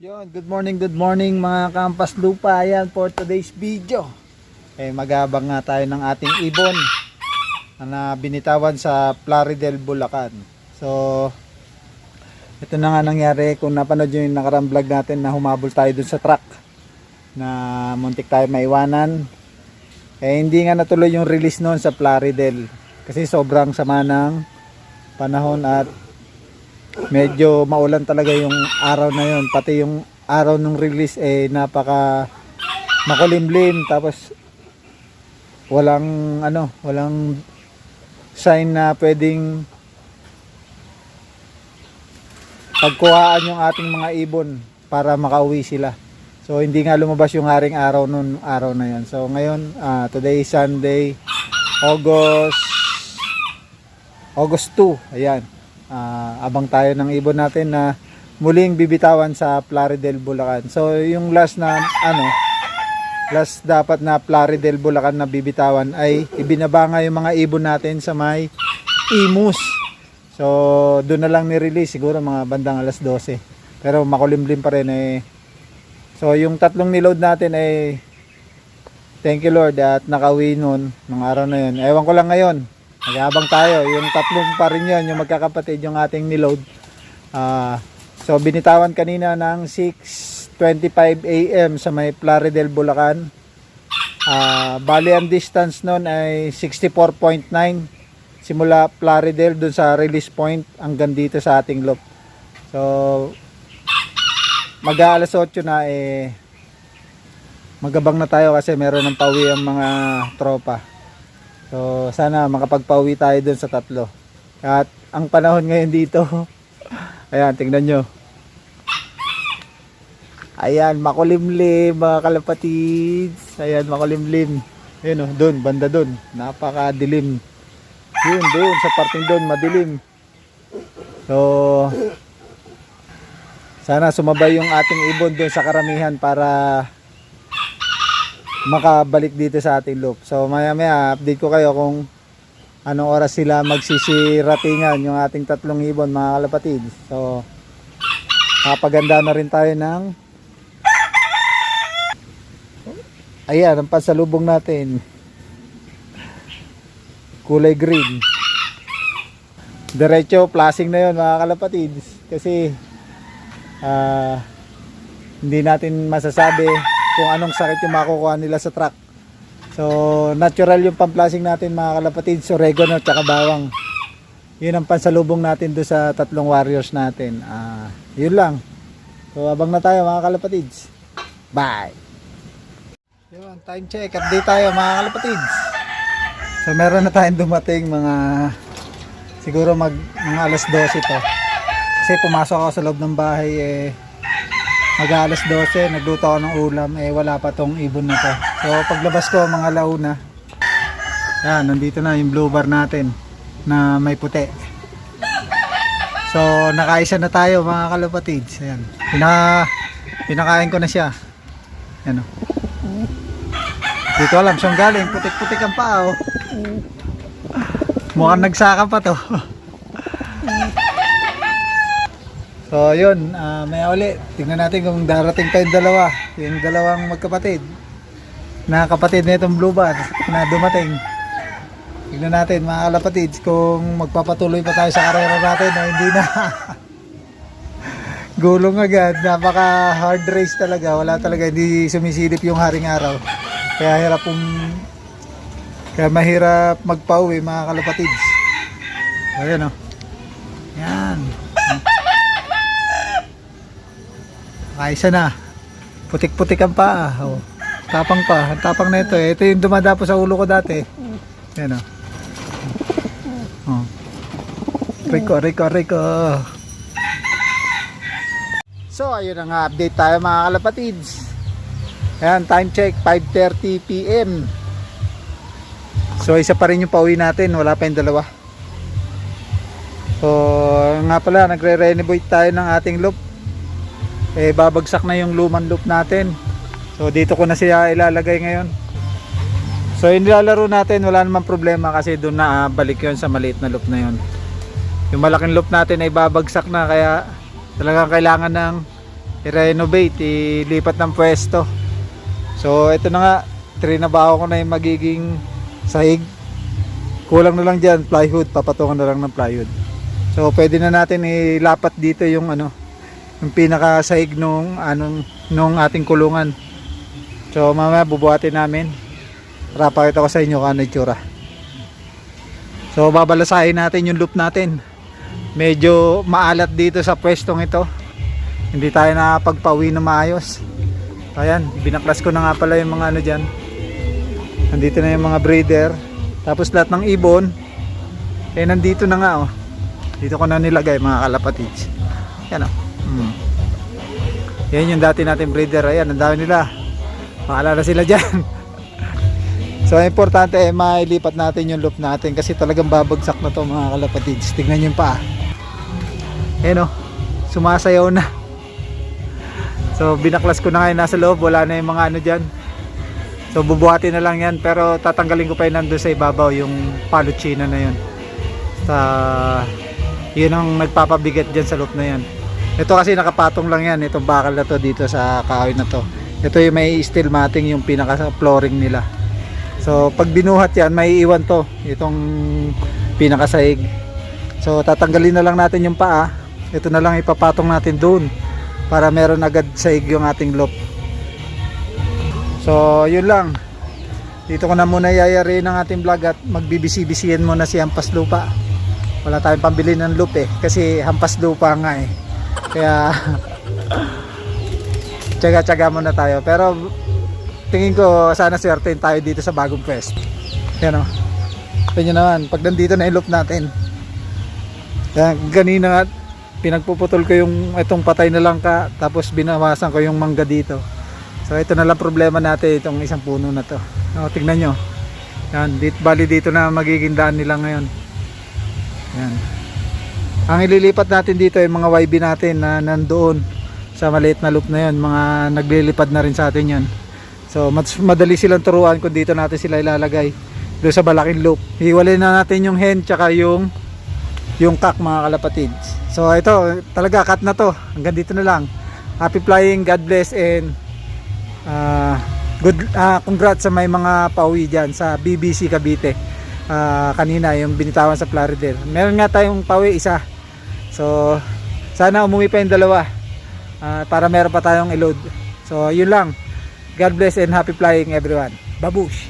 Good morning mga kampas lupa. Ayan for today's video. Magabang nga tayo ng ating ibon na binitawan sa Plaridel, Bulacan. So, ito na nga nangyari. Kung napanood nyo yung nakarang vlog natin na humabol tayo dun sa truck na muntik tayo maiwanan. Hindi nga natuloy yung release noon sa Plaridel kasi sobrang sama ng panahon at medyo maulan talaga yung araw na yun. Pati yung araw ng release napaka makulimlim, tapos walang sign na pwedeng pagkuhaan yung ating mga ibon para makauwi sila. So hindi nga lumabas yung haring araw nun araw na yun. So ngayon today is Sunday, August 2. Ayan. Abang tayo ng ibon natin na muling bibitawan sa Plaridel, Bulacan. So yung last dapat na Plaridel, Bulacan na bibitawan ay ibinaba nga yung mga ibon natin sa may Imus. So doon na lang ni-release siguro mga bandang alas 12. Pero makulimlim pa rin So yung tatlong niload natin thank you Lord at nakauwi noon nung araw na yun. Ewan ko lang ngayon. Nag-aabang tayo. Yung tatlong pa rin yun, yung magkakapatid, yung ating niload. So binitawan kanina ng 6:25 AM sa may Plaridel, Bulacan. Bali ang distance nun ay 64.9 simula Plaridel dun sa release point hanggang dito sa ating loop. So mag-aalas 8 na magabang na tayo kasi meron ng pauwi ang mga tropa. So sana makapagpauwi tayo dun sa tatlo. At ang panahon ngayon dito ayan, tingnan nyo. Ayan, makulimlim mga kalapatids. Ayan, makulimlim. Ayun dun, banda dun. Napakadilim. Dun, sa parting dun, madilim. So sana sumabay yung ating ibon dun sa karamihan para makabalik dito sa ating loop. So maya update ko kayo kung anong oras sila magsisiratingan yung ating tatlong ibon mga kalapatid. So kapaganda na rin tayo ng ayan ang pasalubong natin, kulay green. Diretso flashing na yun mga kalapatid kasi hindi natin masasabi kung anong sakit yung makukuha nila sa truck. So natural yung pamplashing natin mga kalapatid, oregano at saka bawang. Yun ang pansalubong natin do sa tatlong warriors natin. Yun lang. So abang na tayo mga kalapatids. Bye. Yun, time check, update tayo mga kalapatids. So meron na tayong dumating siguro mga alas 12 to. Kasi pumasok ako sa loob ng bahay mag-alas 12, nagluto ako ng ulam, wala pa tong ibon na to. So paglabas ko mga alauna, yan, nandito na yung blue bar natin na may puti. So nakaisa na tayo mga kalapatids. Ayan, pinakain ko na siya. Yan o. Dito alam siyang galing, putik-putik ang paa o. Mukhang nagsaka pa to. So yun, maya uli, tingnan natin kung darating pa yung dalawang magkapatid na kapatid na itong blue bar na dumating. Tingnan natin mga kalapatids kung magpapatuloy pa tayo sa karera natin o hindi na. Gulong agad, napaka hard race talaga, wala talaga, hindi sumisilip yung haring araw. Kaya mahirap magpauwi mga kalapatids. Ayan o. Yan. Kaisa na. Putik-putik ang paa. Tapang pa. Ang tapang na ito. Ito yung dumadapo sa ulo ko dati. Yan o. Rico. So ayun na nga, update tayo mga kalapatids. Ayan, time check 5:30 PM. So isa pa rin yung pauwi natin, wala pa yung dalawa. So nga pala, nagre-renovate tayo ng ating loop. Babagsak na yung lumang loop natin. So dito ko na siya ilalagay ngayon. So yung nilalaro natin, wala namang problema kasi doon na balik yun sa maliit na loop na yun. Yung malaking loop natin ay babagsak na, kaya talagang kailangan ng i-renovate, ilipat ng pwesto. So ito na nga, trinabaho ko na yung magiging sahig. Kulang na lang dyan, plywood, papatungan na lang ng plywood. So pwede na natin ilapat dito yung yung pinakasahig nung ating kulungan. So mamaya bubuhatin namin para pakita ko sa inyo kung ano itsura. So babalasahin natin yung loop natin. Medyo maalat dito sa pwestong ito. Hindi tayo nakapagpauwi na maayos. Ayan, binaklas ko na nga pala yung mga dyan. Nandito na yung mga breeder. Tapos lahat ng ibon nandito na nga Dito ko na nilagay mga kalapatids. Yan Yan yung dati natin breeder. Ayan, ang dami nila. Maalala sila dyan. So importante mailipat natin yung loop natin kasi talagang babagsak na to mga kalapatids. Tignan nyo yung paa. Ayan sumasayaw na. So binaklas ko na ngayon nasa loob. Wala na yung mga dyan. So bubuhatin na lang yan. Pero tatanggalin ko pa yun nandun sa ibabaw yung paluchina na yun. Yun ang nagpapabigat dyan sa loop na yan. Ito kasi nakapatong lang yan. Itong bakal na to dito sa kahoy na to. Ito yung may steel matting yung pinaka flooring nila. So pag binuhat yan, may iwan to itong pinakasahig. So tatanggalin na lang natin yung paa. Ito na lang ipapatong natin doon para meron agad sahig yung ating loop. So yun lang. Dito ko na muna yayari ng ating vlog at magbibisi-bisiyan muna si Hampas Lupa. Wala tayong pambili ng loop kasi Hampas Lupa nga Kaya tsaga-tsaga muna tayo. Pero tingin ko sana swertein tayo dito sa bagong pwesto. Yan Tingnan nyo naman, pag nandito na yung loop natin. Yan, ganina pinagpuputol ko yung itong patay na langka, tapos binawasan ko yung mangga dito. So ito na lang problema natin, itong isang puno na to. Tingnan nyo. Yan, bali dito na magiging daan nila ngayon. Yan. Ang ililipat natin dito ay mga YB natin na nandoon sa maliit na loop na yun. Mga naglilipad na rin sa atin yun. So madali silang turuan kung dito natin sila ilalagay doon sa malaking loop. Hiwalay na natin yung hen tsaka yung cock mga kalapatids. So ito talaga cut na to. Hanggang dito na lang. Happy flying, God bless, and congrats sa may mga pauwi dyan sa BBC Cavite. Kanina yung binitawan sa Florida. Meron nga tayong pauwi isa. So sana umuwi pa yung dalawa para meron pa tayong i-load. So yun lang. God bless and happy flying everyone. Babush!